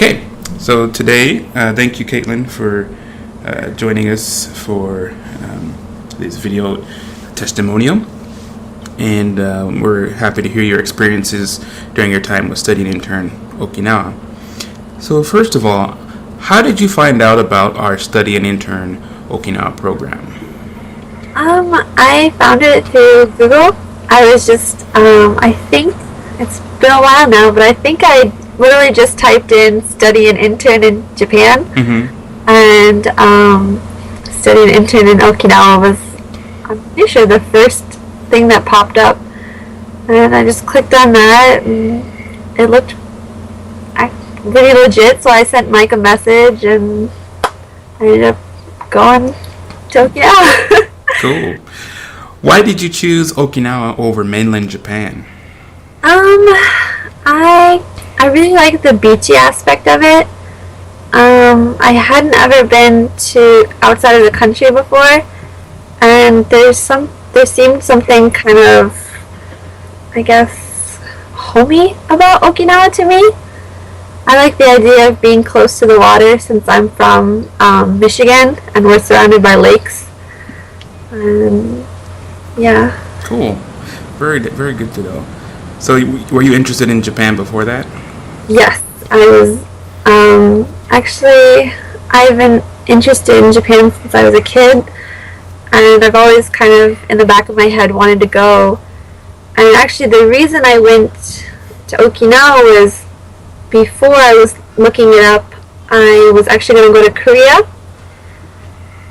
Okay, so today, thank you, Kaitlin, for joining us for this video testimonial. And we're happy to hear your experiences during your time with studying intern Okinawa. So first of all, how did you find out about our study and intern Okinawa program? I found it through Google. I was just, I think it's been a while now, but I think I literally just typed in study and intern in Japan. And study and intern in Okinawa was, I'm pretty sure, the first thing that popped up. And I just clicked on that, and it looked pretty legit, so I sent Mike a message, and I ended up going to Okinawa. Cool. Why did you choose Okinawa over mainland Japan? I really like the beachy aspect of it. I hadn't ever been to outside of the country before, and there seemed something kind of, I guess, homey about Okinawa to me. I like the idea of being close to the water since I'm from Michigan and we're surrounded by lakes. Yeah. Cool. Very, very good to know. So, were you interested in Japan before that? Yes, I was. Actually, I've been interested in Japan since I was a kid, and I've always kind of, in the back of my head, wanted to go. And actually, the reason I went to Okinawa was, before I was looking it up, I was actually going to go to Korea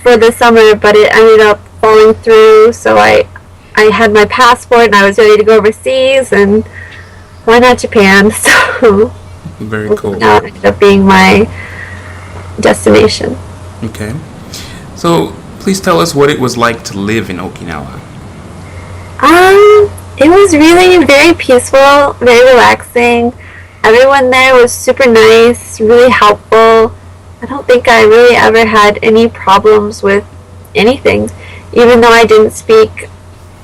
for the summer, but it ended up falling through, so I had my passport and I was ready to go overseas, and why not Japan? So very cool. That ended up being my destination. Okay. So please tell us what it was like to live in Okinawa. It was really very peaceful, very relaxing. Everyone there was super nice, really helpful. I don't think I really ever had any problems with anything. Even though I didn't speak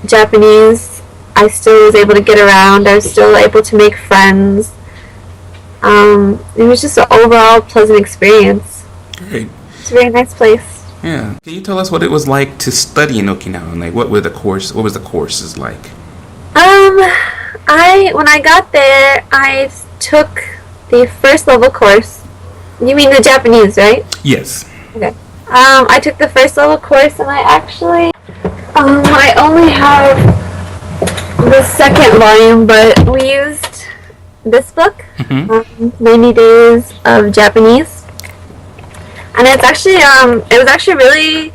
Japanese, I still was able to get around. I was still able to make friends. It was just an overall pleasant experience. Great. It's a very nice place. Yeah. Can you tell us what it was like to study in Okinawa? Like, what was the courses like? When I got there, I took the first level course. You mean the Japanese, right? Yes. Okay. I took the first level course, and I actually, I only have the second volume, but we used this book, 90 Days of Japanese, and it's actually, it was actually really,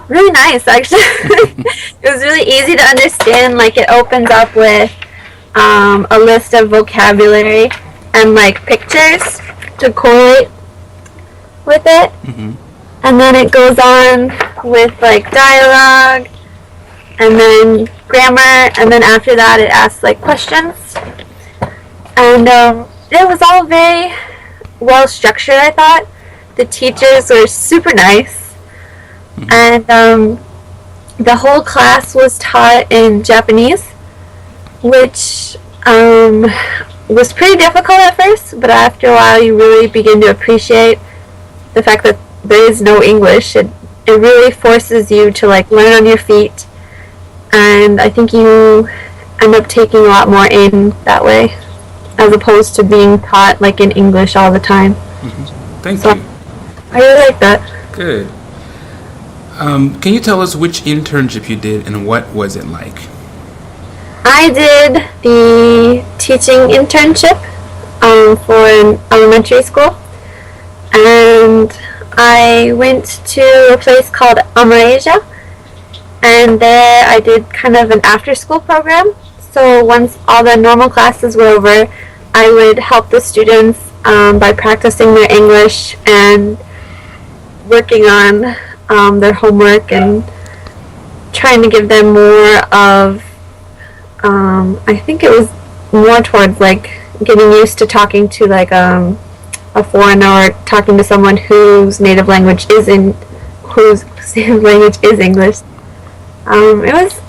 really nice, actually. It was really easy to understand. Like, it opens up with a list of vocabulary and, like, pictures to correlate with it. And then it goes on with, like, dialogue, and then grammar, and then after that it asks, like, questions. And it was all very well structured, I thought. The teachers were super nice, and the whole class was taught in Japanese, which was pretty difficult at first, but after a while you really begin to appreciate the fact that there is no English. It really forces you to, like, learn on your feet, and I think you end up taking a lot more in that way, as opposed to being taught, like, in English all the time. Thank you. I really like that. Good. Can you tell us which internship you did and what was it like? I did the teaching internship for an elementary school, and I went to a place called Amarasia, and there I did kind of an after-school program. So once all the normal classes were over, I would help the students by practicing their English and working on their homework and trying to give them more of, I think it was more towards, like, getting used to talking to, like, a foreigner, or talking to someone whose native language is English. It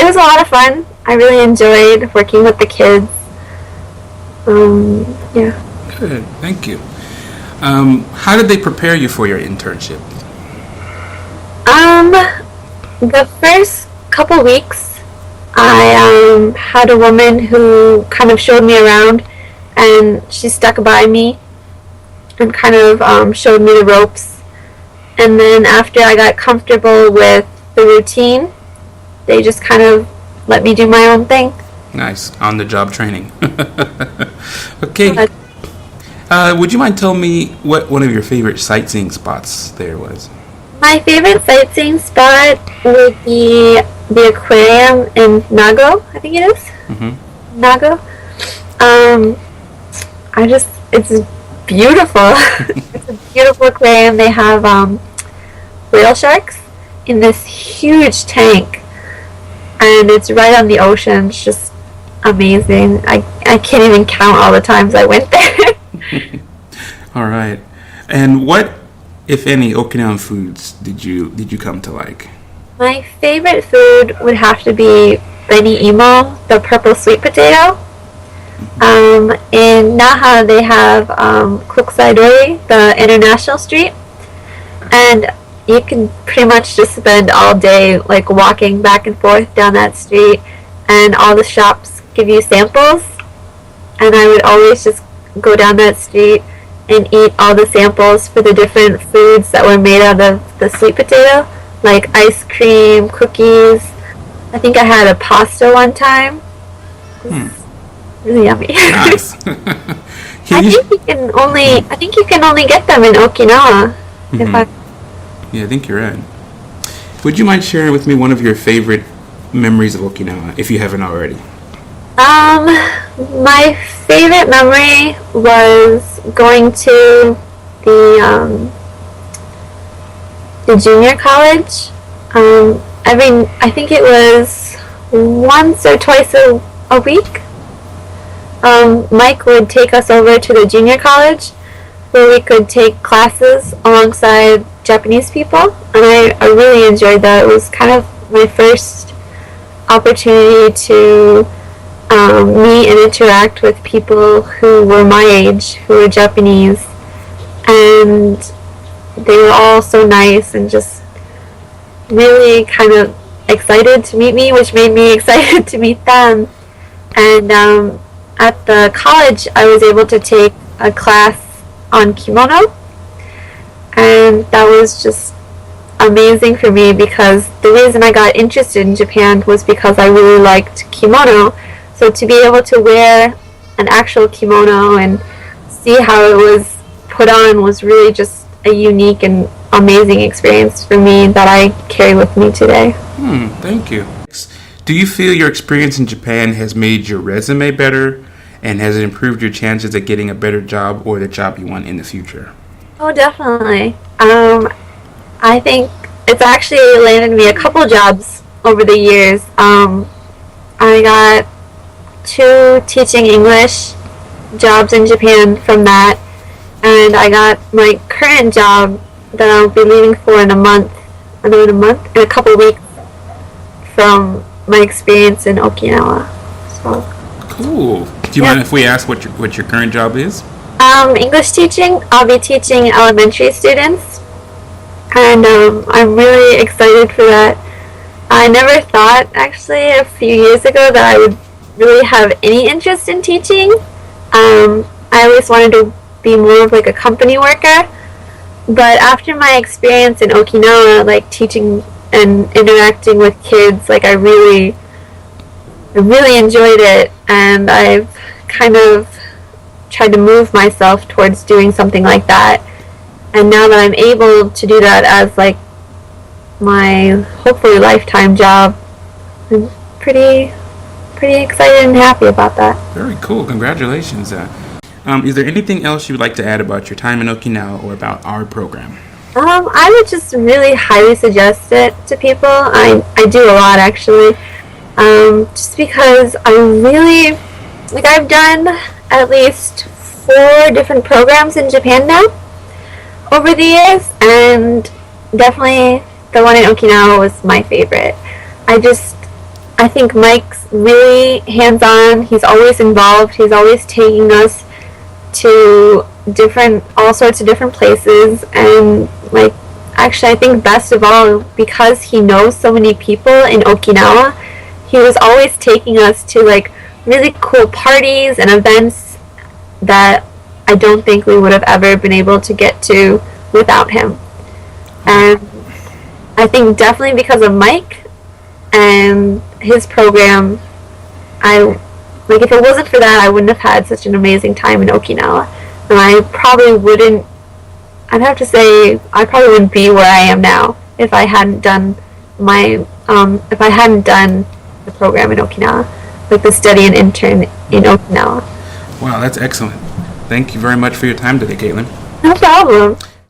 was a lot of fun. I really enjoyed working with the kids. Yeah. Good, thank you. How did they prepare you for your internship? Um, the first couple weeks, I had a woman who kind of showed me around, and she stuck by me and kind of showed me the ropes. And then after I got comfortable with the routine, they just kind of let me do my own thing. Nice. On the job training. Okay. But Would you mind telling me what one of your favorite sightseeing spots there was? my favorite sightseeing spot would be the aquarium in Nago, I think it is. Mm-hmm. Nago. Um, it's beautiful. It's a beautiful aquarium. They have whale sharks in this huge tank, and it's right on the ocean. It's just amazing. I can't even count all the times I went there. All right. And what, if any, Okinawan foods did you come to like? My favorite food would have to be beni imo, the purple sweet potato. In Naha, they have Kukusai-dori, the international street, and you can pretty much just spend all day like walking back and forth down that street, and all the shops give you samples, and I would always just go down that street and eat all the samples for the different foods that were made out of the sweet potato, like ice cream, cookies. I think I had a pasta one time. Really yummy. Nice. I think you can only get them in Okinawa. Yeah, I think you're right. Would you mind sharing with me one of your favorite memories of Okinawa, if you haven't already? My favorite memory was going to the junior college. I think it was once or twice a week. Mike would take us over to the junior college where we could take classes alongside Japanese people, and I really enjoyed that. It was kind of my first opportunity to meet and interact with people who were my age, who were Japanese, and they were all so nice and just really kind of excited to meet me, which made me excited to meet them. And at the college, I was able to take a class on kimono, and that was just amazing for me because the reason I got interested in Japan was because I really liked kimono. So to be able to wear an actual kimono and see how it was put on was really just a unique and amazing experience for me that I carry with me today. Thank you. Do you feel your experience in Japan has made your resume better, and has it improved your chances at getting a better job or the job you want in the future? Oh, definitely. I think it's actually landed me a couple jobs over the years. I got 2 teaching English jobs in Japan from that, and I got my current job that I'll be leaving for in a couple weeks from my experience in Okinawa. So cool. Do you mind if we ask what your current job is? English teaching. I'll be teaching elementary students, and I'm really excited for that. I never thought, actually, a few years ago that I would really have any interest in teaching. I always wanted to be more of like a company worker, but after my experience in Okinawa, like teaching and interacting with kids, like I really enjoyed it, and I've kind of tried to move myself towards doing something like that. And now that I'm able to do that as like my hopefully lifetime job, I'm pretty excited and happy about that. Very cool. Congratulations. Is there anything else you would like to add about your time in Okinawa or about our program? I would just really highly suggest it to people. I do a lot, actually. Just because I really, like, I've done at least 4 different programs in Japan now over the years, and definitely the one in Okinawa was my favorite. I think Mike's really hands-on. He's always involved. He's always taking us to all sorts of different places, and like, actually, I think best of all, because he knows so many people in Okinawa, he was always taking us to like really cool parties and events that I don't think we would have ever been able to get to without him. And I think definitely because of Mike and his program, if it wasn't for that, I wouldn't have had such an amazing time in Okinawa. And I'd have to say, I probably wouldn't be where I am now if I hadn't done the program in Okinawa, like the study and intern in Okinawa. Wow, that's excellent. Thank you very much for your time today, Kaitlin. No problem.